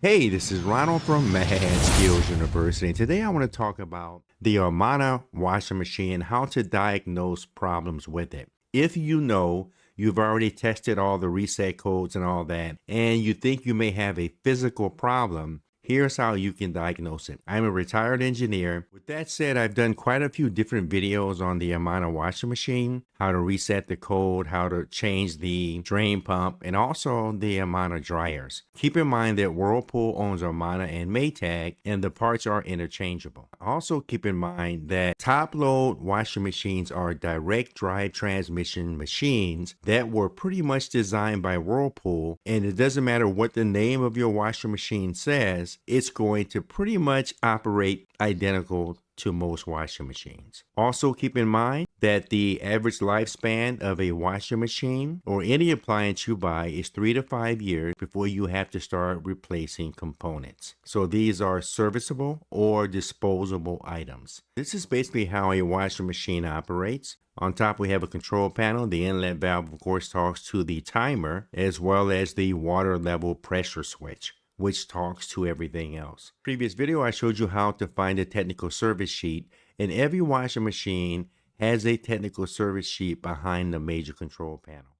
Hey, this is Ronald from Mad Skills University. And today I want to talk about the Amana washing machine and how to diagnose problems with it. If you know you've already tested all the reset codes and all that, and you think you may have a physical problem, here's how you can diagnose it. I'm a retired engineer. With that said, I've done quite a few different videos on the Amana washing machine, how to reset the code, how to change the drain pump, and also the Amana dryers. Keep in mind that Whirlpool owns Amana and Maytag, and the parts are interchangeable. Also keep in mind that top load washing machines are direct drive transmission machines that were pretty much designed by Whirlpool, and it doesn't matter what the name of your washing machine says, it's going to pretty much operate identical to most washing machines. Also keep in mind that the average lifespan of a washing machine or any appliance you buy is 3 to 5 years before you have to start replacing components. So these are serviceable or disposable items. This is basically how a washing machine operates. On top we have a control panel. The inlet valve of course talks to the timer, as well as the water level pressure switch, which talks to everything else. Previous video I showed you how to find a technical service sheet, and every washing machine has a technical service sheet behind the major control panel.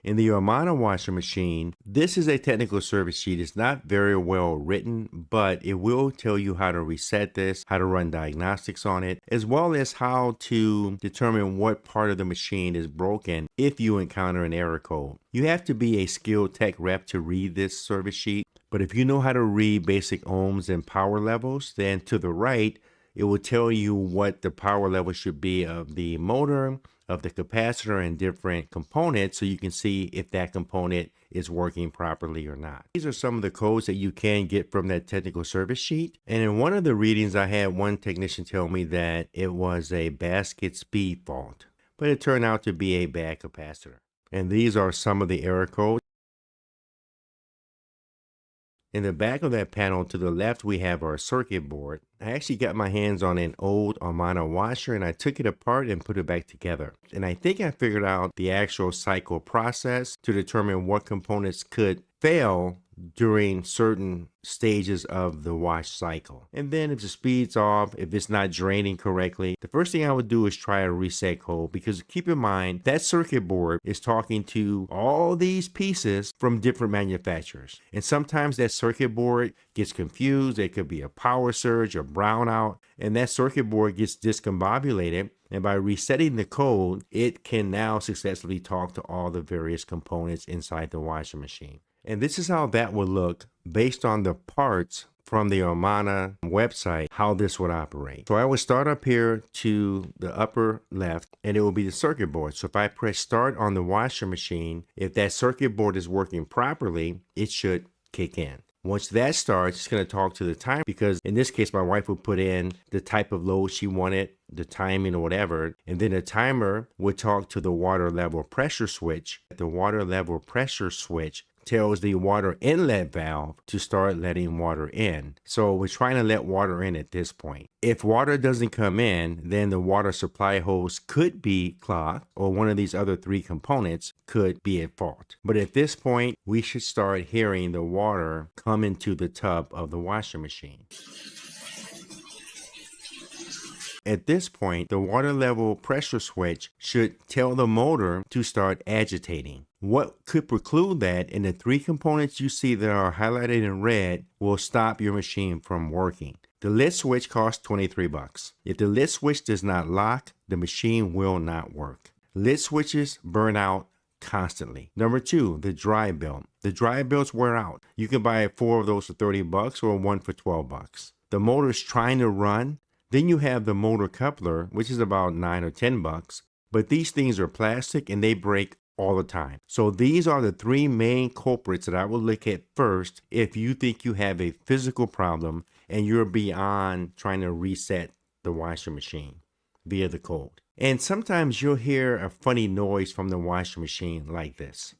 In the Amana washing machine, this is a technical service sheet. It's not very well written, but it will tell you how to reset this, how to run diagnostics on it, as well as how to determine what part of the machine is broken if you encounter an error code. You have to be a skilled tech rep to read this service sheet, but if you know how to read basic ohms and power levels, then to the right, it will tell you what the power level should be of the motor, of the capacitor, and different components, so you can see if that component is working properly or not. These are some of the codes that you can get from that technical service sheet. And in one of the readings, I had one technician tell me that it was a basket speed fault, but it turned out to be a bad capacitor. And these are some of the error codes. In the back of that panel to the left, we have our circuit board. I actually got my hands on an old Amana washer and I took it apart and put it back together. And I think I figured out the actual cycle process to determine what components could fail during certain stages of the wash cycle. And then if the speed's off, if it's not draining correctly, the first thing I would do is try a reset code, because keep in mind that circuit board is talking to all these pieces from different manufacturers. And sometimes that circuit board gets confused. It could be a power surge or brownout, and that circuit board gets discombobulated. And by resetting the code, it can now successfully talk to all the various components inside the washing machine. And this is how that would look based on the parts from the Amana website, how this would operate. So I would start up here to the upper left, and it will be the circuit board. So if I press start on the washer machine, if that circuit board is working properly, it should kick in. Once that starts, it's going to talk to the timer, because in this case, my wife would put in the type of load she wanted, the timing or whatever, and then the timer would talk to the water level pressure switch. The water level pressure switch tells the water inlet valve to start letting water in. So we're trying to let water in at this point. If water doesn't come in, then the water supply hose could be clogged, or one of these other three components could be at fault. But at this point, we should start hearing the water come into the tub of the washing machine. At this point, the water level pressure switch should tell the motor to start agitating. What could preclude that, and the three components you see that are highlighted in red, will stop your machine from working. The lit switch costs 23 bucks. If the lit switch does not lock, the machine will not work. Lit switches burn out constantly. Number two, the dry belt. The dry belts wear out. You can buy 4 of those for 30 bucks or one for 12 bucks. The motor's trying to run. Then you have the motor coupler, which is about 9 or 10 bucks. But these things are plastic and they break all the time. So these are the three main culprits that I will look at first if you think you have a physical problem and you're beyond trying to reset the washing machine via the code. And sometimes you'll hear a funny noise from the washing machine like this.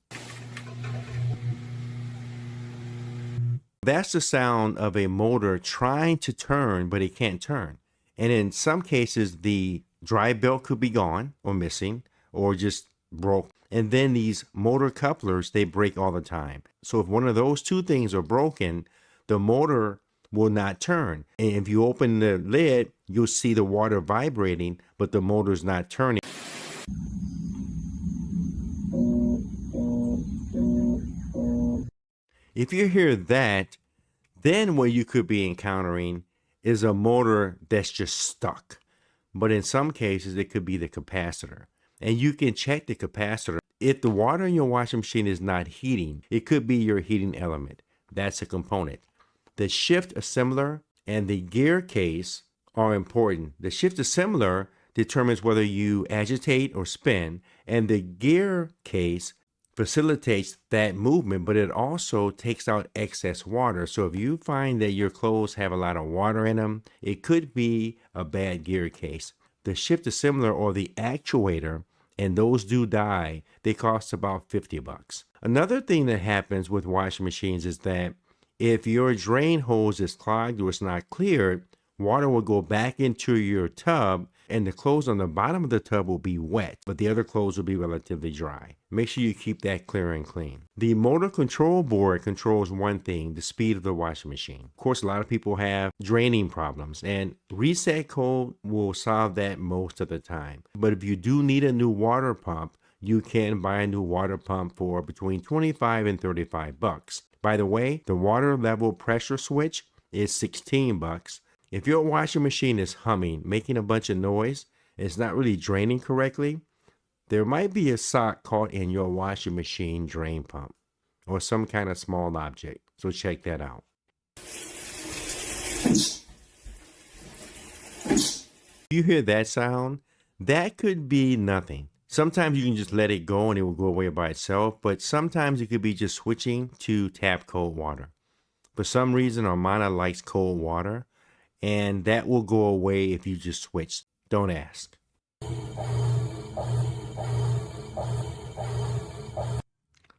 That's the sound of a motor trying to turn, but it can't turn. And in some cases, the dry belt could be gone or missing, or just broke. And then these motor couplers, they break all the time. So if one of those two things are broken, the motor will not turn. And if you open the lid, you'll see the water vibrating, but the motor's not turning. If you hear that, then what you could be encountering is a motor that's just stuck. But in some cases, it could be the capacitor. And you can check the capacitor. If the water in your washing machine is not heating, it could be your heating element. That's a component. The shift assembler and the gear case are important. The shift assembler determines whether you agitate or spin, and the gear case facilitates that movement, but it also takes out excess water. So if you find that your clothes have a lot of water in them, it could be a bad gear case. The shift assembler or the actuator, and those do die, they cost about $50. Another thing that happens with washing machines is that if your drain hose is clogged or it's not cleared, water will go back into your tub and the clothes on the bottom of the tub will be wet, but the other clothes will be relatively dry. Make sure you keep that clear and clean. The motor control board controls one thing, the speed of the washing machine. Of course, a lot of people have draining problems, and reset code will solve that most of the time. But if you do need a new water pump, you can buy a new water pump for between $25 and $35. By the way, the water level pressure switch is $16. If your washing machine is humming, making a bunch of noise, and it's not really draining correctly, there might be a sock caught in your washing machine drain pump or some kind of small object. So check that out. You hear that sound? That could be nothing. Sometimes you can just let it go and it will go away by itself, but sometimes it could be just switching to tap cold water. For some reason, Amana likes cold water, and that will go away if you just switch. Don't ask.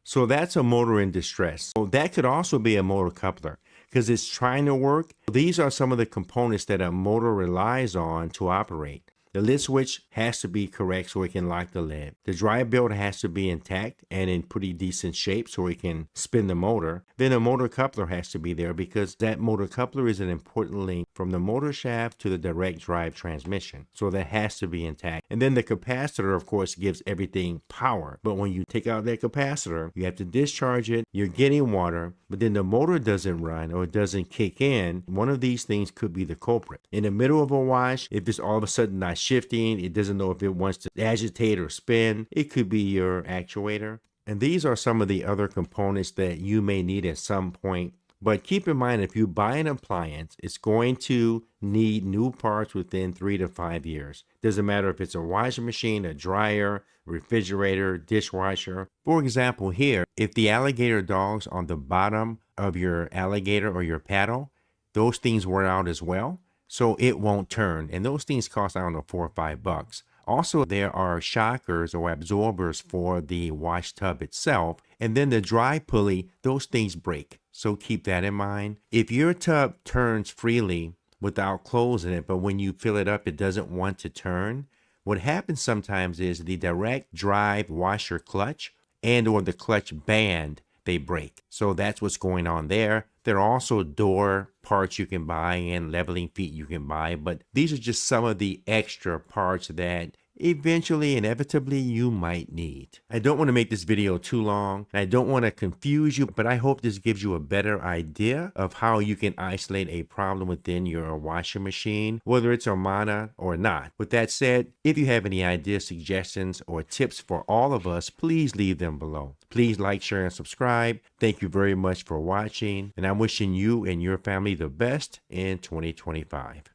So that's a motor in distress. So that could also be a motor coupler because it's trying to work. These are some of the components that a motor relies on to operate. The lid switch has to be correct so it can lock the lid. The drive belt has to be intact and in pretty decent shape so it can spin the motor. Then a motor coupler has to be there because that motor coupler is an important link from the motor shaft to the direct drive transmission. So that has to be intact. And then the capacitor, of course, gives everything power. But when you take out that capacitor, you have to discharge it. You're getting water, but then the motor doesn't run or it doesn't kick in. One of these things could be the culprit. In the middle of a wash, if it's all of a sudden not shifting, it doesn't know if it wants to agitate or spin, it could be your actuator. And these are some of the other components that you may need at some point. But keep in mind, if you buy an appliance, it's going to need new parts within 3 to 5 years. Doesn't matter if it's a washing machine, a dryer, refrigerator, dishwasher. For example, here, if the alligator dogs on the bottom of your alligator or your paddle, those things wear out as well. So it won't turn. And those things cost, I don't know, $4 or $5. Also, there are shockers or absorbers for the wash tub itself. And then the dry pulley, those things break. So keep that in mind. If your tub turns freely without clothes in it, but when you fill it up, it doesn't want to turn, what happens sometimes is the direct drive washer clutch and or the clutch band, they break. So that's what's going on there. There are also door parts you can buy and leveling feet you can buy, but these are just some of the extra parts that eventually, inevitably, you might need. I don't want to make this video too long. I don't want to confuse you, but I hope this gives you a better idea of how you can isolate a problem within your washing machine, whether it's Amana or not. With that said, if you have any ideas, suggestions, or tips for all of us, please leave them below. Please like, share, and subscribe. Thank you very much for watching, and I'm wishing you and your family the best in 2025.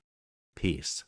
Peace.